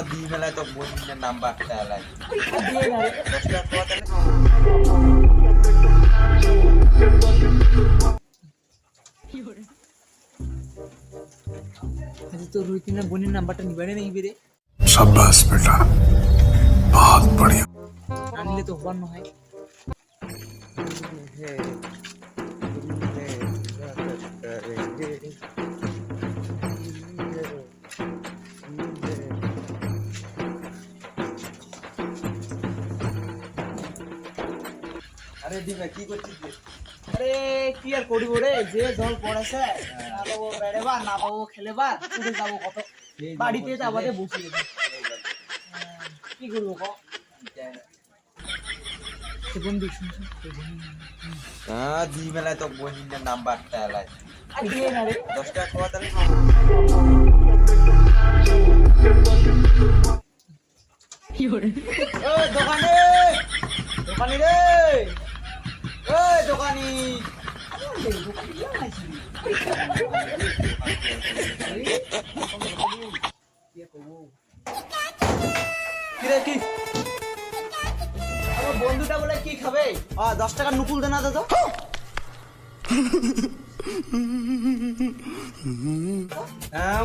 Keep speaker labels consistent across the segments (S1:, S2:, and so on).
S1: দি মেলায় তো বন্ধুদের নাম্বারটা এলাই
S2: तो रोहित ने बोनी नंबर निभाने नहीं बेरे
S3: शाबाश बेटा बहुत बढ़िया
S2: आनले तो होबार नय
S1: আরে দিমা কি করছিস
S2: আরে কি আর করব রে যে জল পড়েছে না বাবু বেড়েবা না বাবু খেলেবা উঠে যাবো কত বাড়িতে তো আমাদের বসে গেছে কি করব ক বন্ধু শুনছো
S1: দি মেলায় তো বন্ধুদের নাম্বারটা এলাই
S2: আর দিয়ে না রে
S1: 10 টাকা খাওয়া তাহলে
S2: কি করে ওই দোকানে দোকানি রে ওই দোকানি কি আমার বন্ধুটা বলে কি খাবে 10 টাকা নুকুল দে না দাদা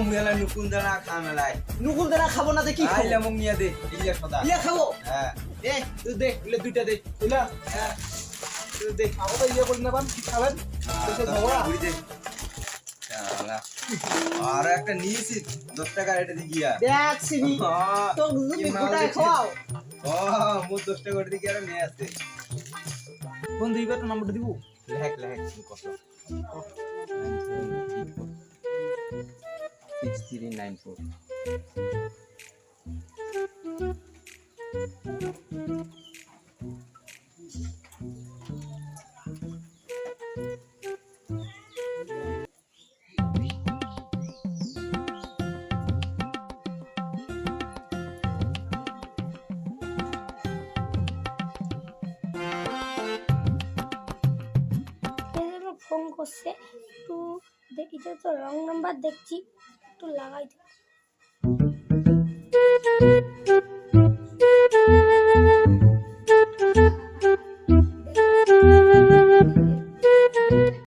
S1: মুয়ালা নুকুন দানা খা মেলায়
S2: নুকুল দে না খাবো না দে কি খাবো
S1: আইলা মং নিয়া দে ইয়া সদা
S2: ইয়ে খাবো
S1: হ্যাঁ
S2: এ তুই দে ইলে দুইটা দে বুঝলা হ্যাঁ তুই দে খাবো তো ইয়ে করে নেবান কি খাবেন তোকে ঝগড়া
S1: বুঝি দে শালা আর একটা নিয়েছি 10 টাকা এটা দি গিয়া
S2: দেখ সিনি তো যদি গোটায় খাও
S1: মু 10 টাকা দি গিয়া নিয়ে আসছে
S2: বন্ধু এবার তো নাম্বারটা দিব
S1: লেখ কত 6394
S4: ফোন করছে একটু দেখি তো রং নাম্বার দেখছি একটু লাগাই